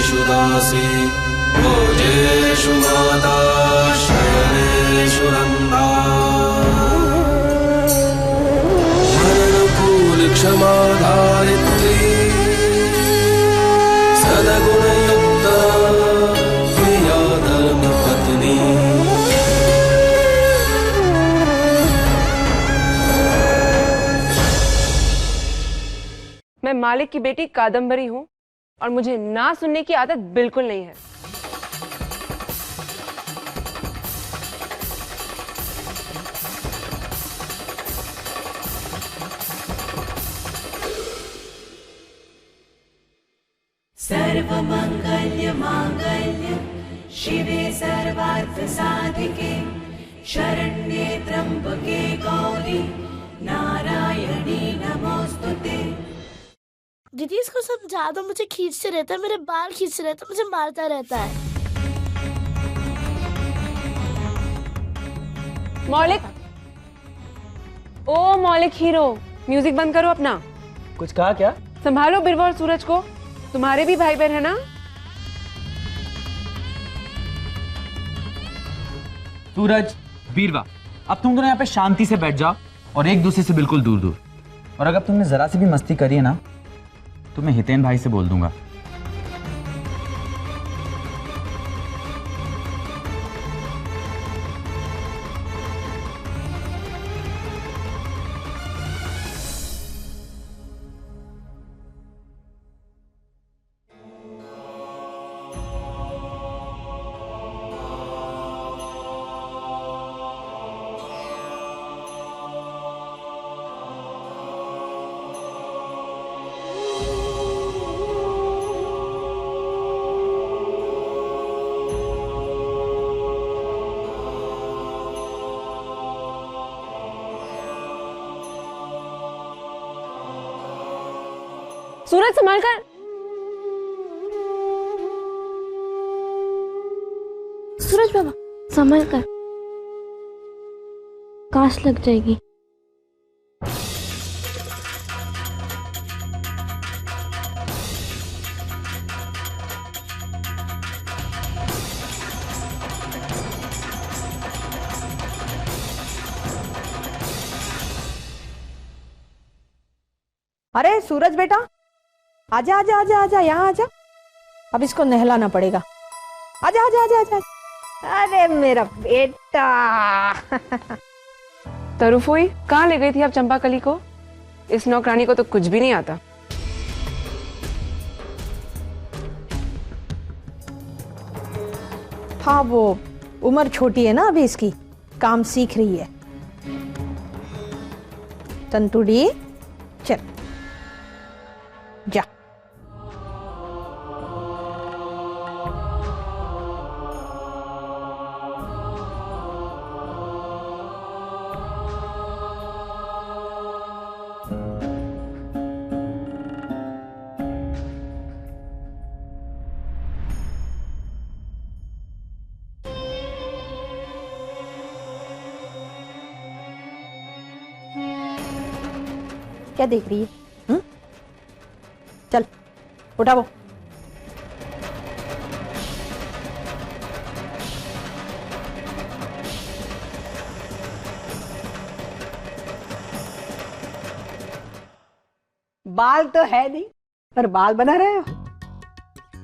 सर्वेषु दासी भोजेषु माता शयनेषु रन्धा मरणकूल क्षमा धारित्री सद्गुणयुक्ता प्रिया धर्मपत्नी। मैं मालिक की बेटी कादम्बरी हूँ और मुझे ना सुनने की आदत बिल्कुल नहीं है। सर्वमंगल्य मांगल्य शिवे सर्वार्थ साधिके शरण्ये त्र्यंबके गौरी नारायणी नमोस्तुते। दीदी इसको समझा दो, मुझे खींचते रहता है, मेरे बाल खींचते रहता है, मुझे मारता रहता है। मौलिक, ओ मौलिक हीरो, म्यूजिक बंद करो अपना। कुछ कहा क्या? संभालो बिरवा और सूरज को, तुम्हारे भी भाई बहन है ना। सूरज, बीरवा, अब तुम दोनों यहाँ पे शांति से बैठ जाओ और एक दूसरे से बिल्कुल दूर दूर। और अगर तुमने जरा सी भी मस्ती करी है ना तो मैं हितेन भाई से बोल दूंगा। सूरज संभाल कर। सूरज बाबा संभल कर, काश लग जाएगी। अरे सूरज बेटा, आजा आजा आजा आजा, यहाँ आजा। अब इसको नहलाना पड़ेगा। आजा आजा आजा आजा। अरे मेरा बेटा। तरुफोई, कहाँ ले गई थी आप चंपाकली को? इस नौकरानी को तो कुछ भी नहीं आता। हाँ, वो उम्र छोटी है ना अभी इसकी, काम सीख रही है। तंतुड़ी चल जा। क्या देख रही है? चल उठा वो। बाल तो है नहीं पर बाल बना रहे हो।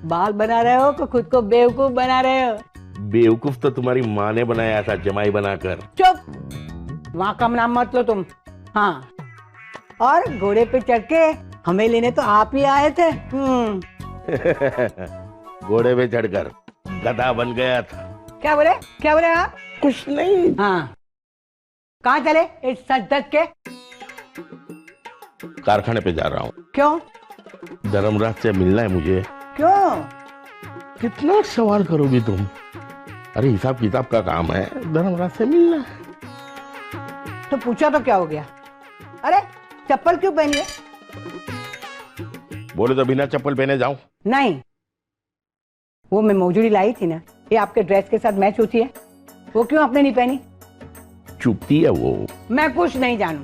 बाल बना रहे हो तो खुद को बेवकूफ बना रहे हो। बेवकूफ तो तुम्हारी माँ ने बनाया था जमाई बनाकर। चुप, वहाँ का नाम मत लो तुम। हाँ, और घोड़े पे चढ़ के हमें लेने तो आप ही आए थे। घोड़े पे चढ़कर गधा बन गया था। क्या बोले? क्या बोले आप? कुछ नहीं। हाँ, कहाँ चले इस सच के? कारखाने पे जा रहा हूँ। क्यों? धर्मराज से मिलना है मुझे। क्यों? कितना सवाल करोगी तुम? अरे हिसाब किताब का काम है, धर्मराज से मिलना है। तो पूछा तो क्या हो गया? अरे चप्पल क्यों पहनी है? बोले तो बिना चप्पल पहने जाऊं? नहीं, वो मैं मौजूरी लाई थी ना, ये आपके ड्रेस के साथ मैच होती है, वो क्यों आपने नहीं पहनी? चुपती है वो। मैं कुछ नहीं जानू,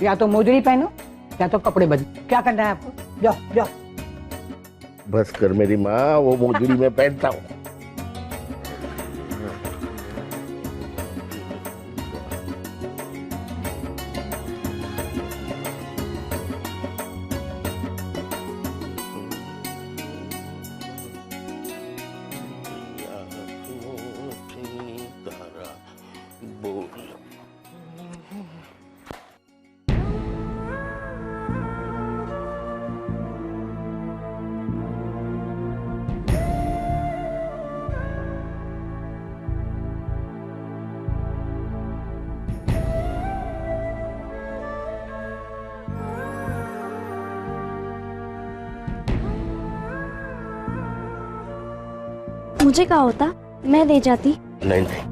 या तो मौजूरी पहनो या तो कपड़े बदलो। क्या करना है आपको? जाओ जाओ। बस कर मेरी माँ, वो मोजड़ी में पहनता हूँ। मुझे क्या होता, मैं दे जाती। नहीं नहीं,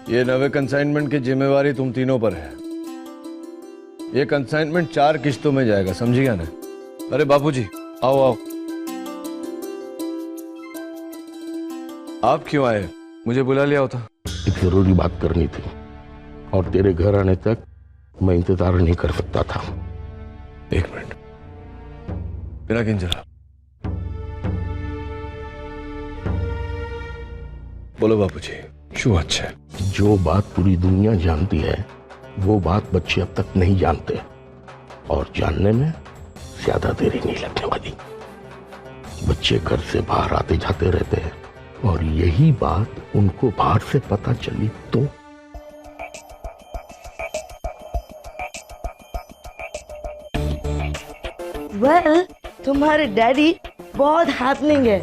ये नवे कंसाइनमेंट की जिम्मेवारी तुम तीनों पर है। ये कंसाइनमेंट 4 किश्तों में जाएगा, समझी क्या ना? अरे बापूजी, आओ आओ। आप क्यों आए? मुझे बुला लिया होता। एक जरूरी बात करनी थी और तेरे घर आने तक मैं इंतजार नहीं कर सकता था। 1 मिनट, बिना किन जरा बोलो बापूजी, क्यों अच्छा है? जो बात पूरी दुनिया जानती है वो बात बच्चे अब तक नहीं जानते, और जानने में ज्यादा देरी नहीं लगने वाली। बच्चे घर से बाहर आते जाते रहते हैं और यही बात उनको बाहर से पता चली तो वेल, तुम्हारे डैडी बहुत हैपनिंग है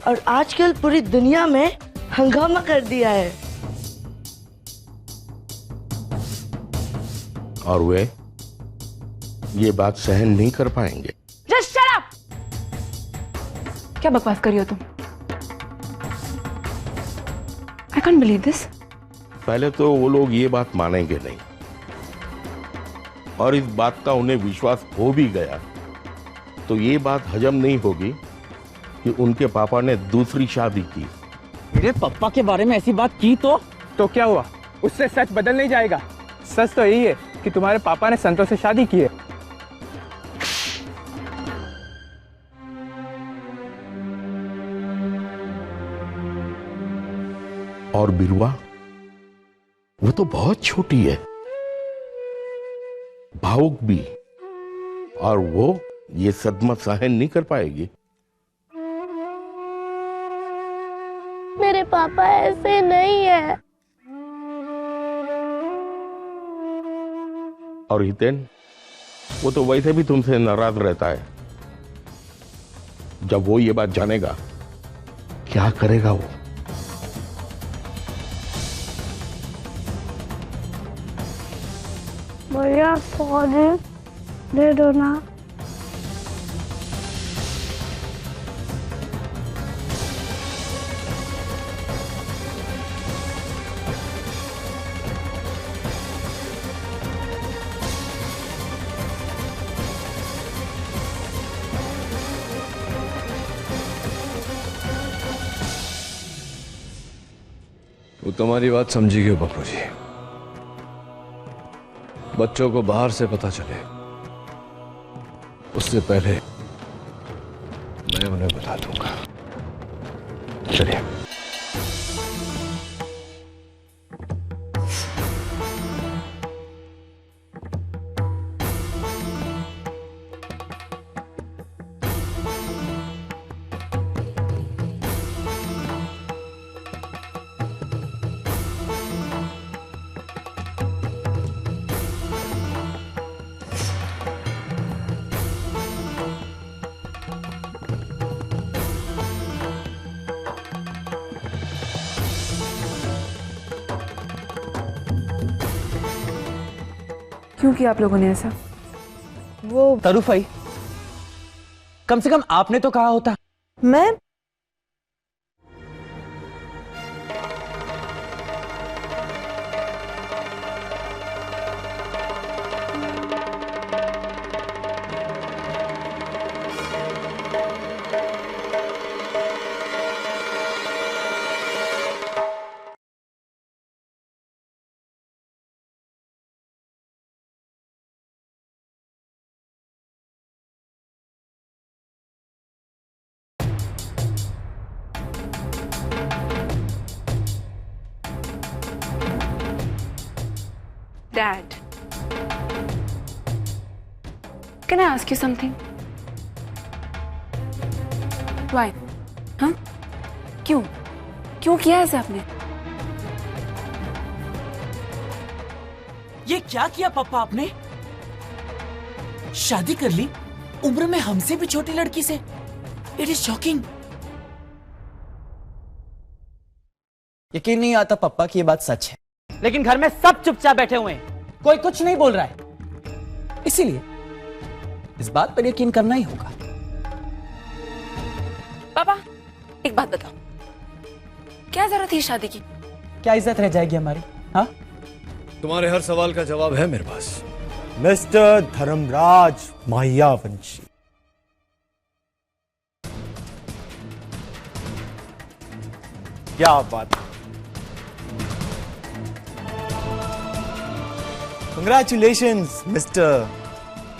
और आजकल पूरी दुनिया में हंगामा कर दिया है। और वे ये बात सहन नहीं कर पाएंगे। Just shut up! क्या बकवास कर रही हो तुम? I can't believe this. पहले तो वो लोग ये बात मानेंगे नहीं, और इस बात का उन्हें विश्वास हो भी गया तो ये बात हजम नहीं होगी कि उनके पापा ने दूसरी शादी की। मेरे पापा के बारे में ऐसी बात की तो क्या हुआ? उससे सच बदल नहीं जाएगा। सच तो यही है कि तुम्हारे पापा ने संतोष से शादी की है। और बिरवा, वो तो बहुत छोटी है, भावुक भी, और वो ये सदमा सहन नहीं कर पाएगी। मेरे पापा ऐसे नहीं है। और हितेन, वो तो वैसे भी तुमसे नाराज रहता है। जब वो ये बात जानेगा क्या करेगा वो? भैया सॉरी दे दो ना। वो तुम्हारी बात समझी गई बापूजी। बच्चों को बाहर से पता चले उससे पहले मैं उन्हें बता दूंगा। चलिए। क्यों किया आप लोगों ने ऐसा? वो तरुफई, कम से कम आपने तो कहा होता। मैं Dad, can I ask you something? Why? हाँ? क्यों? क्यों किया ऐसे आपने? ये क्या किया पापा आपने? शादी कर ली उम्र में हमसे भी छोटी लड़की से। It is shocking. यकीन नहीं आता पापा कि ये बात सच है, लेकिन घर में सब चुपचाप बैठे हुए हैं, कोई कुछ नहीं बोल रहा है। इसीलिए इस बात पर यकीन करना ही होगा। पापा, एक बात बताओ, क्या जरूरत थी शादी की? क्या इज्जत रह जाएगी हमारी? हाँ, तुम्हारे हर सवाल का जवाब है मेरे पास। मिस्टर धर्मराज मायावंशी, क्या बात। कंग्रेचुलेशंस मिस्टर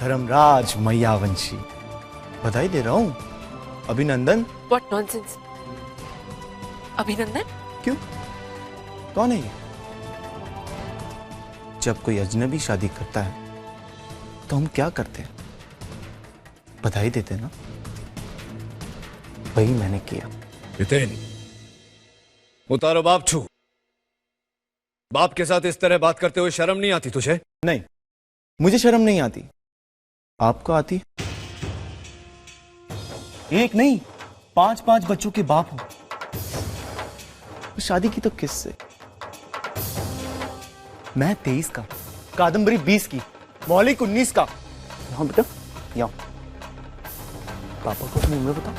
धर्मराज मायावंशी, बधाई दे रहा हूं। अभिनंदन। What nonsense? अभिनंदन? क्यों, कौन है ये? जब कोई अजनबी शादी करता है तो हम क्या करते हैं? बधाई देते ना। वही मैंने किया। हितेन, उतारो बाप छू। बाप के साथ इस तरह बात करते हुए शर्म नहीं आती तुझे? नहीं, मुझे शर्म नहीं आती। आपको आती? एक नहीं, 5-5 बच्चों के बाप हो। शादी की तो किससे? मैं 23 का, कादम्बरी 20 की, मौलिक 19 का। यहाँ बेटा, यहाँ पापा को अपनी उम्र बता।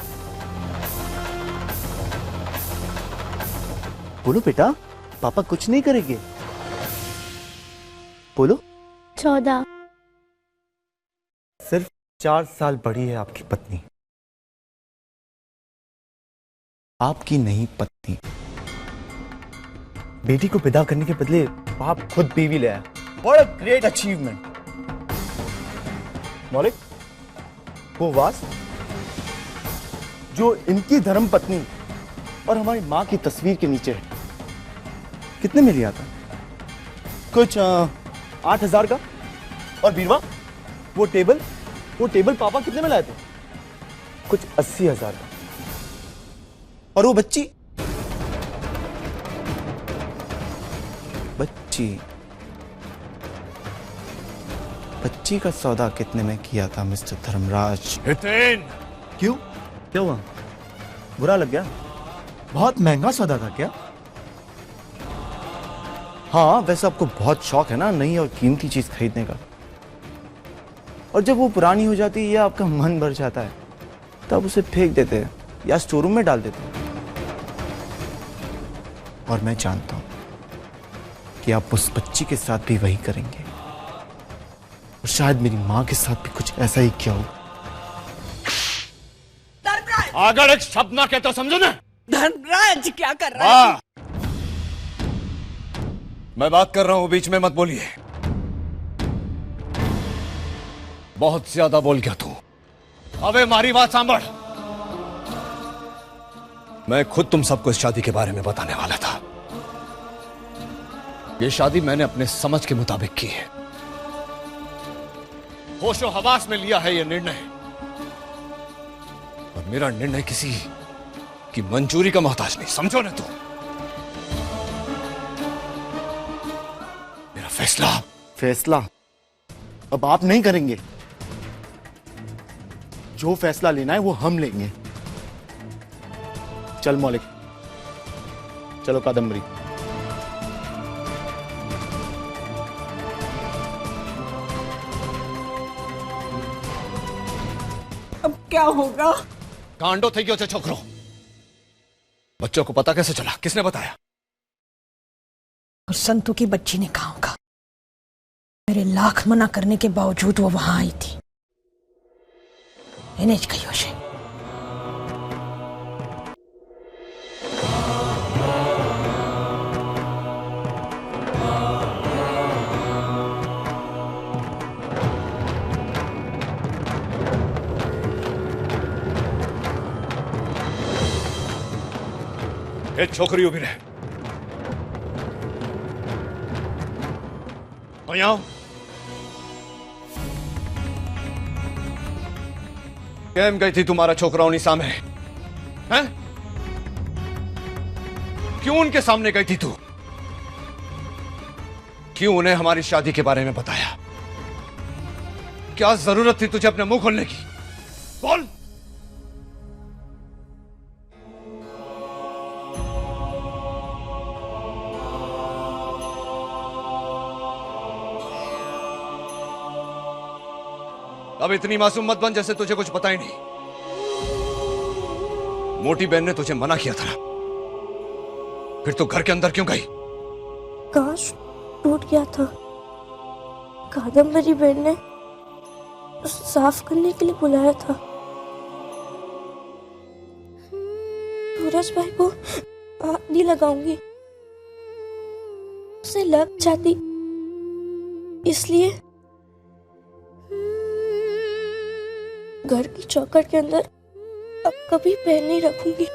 बोलो बेटा, पापा कुछ नहीं करेंगे। बोलो। 14। सिर्फ 4 साल बड़ी है आपकी पत्नी, आपकी नई पत्नी। बेटी को विदा करने के बदले बाप खुद बीवी ले आया। What a great achievement। मौलिक, वो वास जो इनकी धर्म पत्नी और हमारी माँ की तस्वीर के नीचे है, कितने में लिया था? कुछ 8,000 का। और बीरवा, वो टेबल पापा कितने में लाए थे? कुछ 80,000 का। और वो बच्ची का सौदा कितने में किया था मिस्टर धर्मराज? हितेन! क्यों, क्या हुआ? बुरा लग गया? बहुत महंगा सौदा था क्या? हाँ, वैसे आपको बहुत शौक है ना नई और कीमती चीज खरीदने का, और जब वो पुरानी हो जाती है या आपका मन भर जाता है तब उसे फेंक देते हैं या स्टोर रूम में डाल देते हैं। और मैं जानता हूं कि आप उस बच्ची के साथ भी वही करेंगे, और शायद मेरी मां के साथ भी कुछ ऐसा ही किया हो। अगर एक शब्द ना कहते समझो ना। धर्मराज क्या कर रहा है? मैं बात कर रहा हूं, बीच में मत बोलिए। बहुत ज्यादा बोल गया तू। अबे मारी बात सांभळ। मैं खुद तुम सबको इस शादी के बारे में बताने वाला था। ये शादी मैंने अपने समझ के मुताबिक की है, होशो हवास में लिया है ये निर्णय, और मेरा निर्णय किसी की मंजूरी का मोहताज नहीं, समझो ना तू। मेरा फैसला अब आप नहीं करेंगे। जो फैसला लेना है वो हम लेंगे। चल मौलिक, चलो कादम्बरी। अब क्या होगा? कांडो थी गयो छे छोकरो। बच्चों को पता कैसे चला? किसने बताया? और संतू की बच्ची ने कहा होगा। मेरे लाख मना करने के बावजूद वो वहां आई थी। इन्हें कहियो छे। एक छोकरी उभी रहे। आओ। કેમ ગઈ थी तुम्हारा छोकराओनी सामने? हैं? क्यों उनके सामने गई थी तू? क्यों उन्हें हमारी शादी के बारे में बताया? क्या जरूरत थी तुझे अपने मुंह खोलने की? बोल। अब इतनी मासूम मत बन जैसे तुझे कुछ पता ही नहीं। मोटी बहन ने तुझे मना किया था ना, फिर तू घर के अंदर क्यों गई? कांच टूट गया था। कादम्बरी बहन ने साफ करने के लिए बुलाया था। सूरज भाई को आग नहीं लगाऊंगी, उसे लग जाती, इसलिए घर की चौखट के अंदर अब कभी पैर नहीं रखूंगी।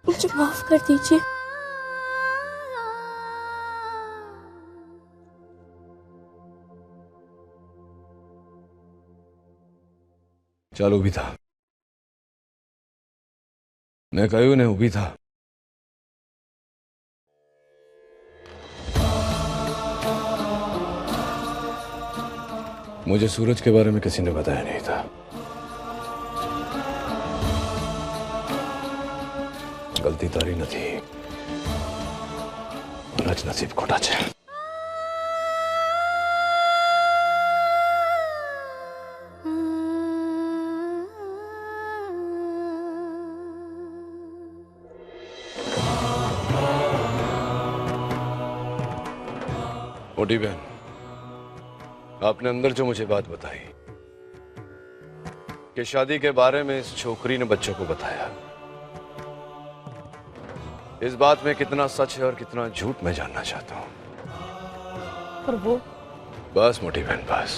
मुझे माफ कर दीजिए। चल उभी था। मैं कहूं ने उभी था। मुझे सूरज के बारे में किसी ने बताया नहीं था। गलती तारी न थी, आज नसीब खोटा छे। मोटी बहन, आपने अंदर जो मुझे बात बताई कि शादी के बारे में इस छोकरी ने बच्चों को बताया, इस बात में कितना सच है और कितना झूठ मैं जानना चाहता हूं। पर वो बस मोटी बहन बस।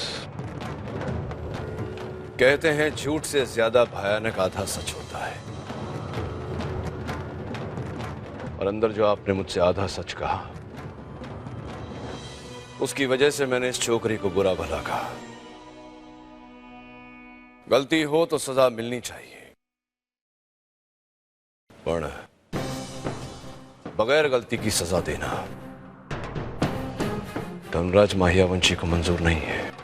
कहते हैं झूठ से ज्यादा भयानक आधा सच होता है, और अंदर जो आपने मुझसे आधा सच कहा, उसकी वजह से मैंने इस छोकरी को बुरा भला कहा। गलती हो तो सजा मिलनी चाहिए, पर बगैर गलती की सजा देना धनराज माहियावंशी को मंजूर नहीं है।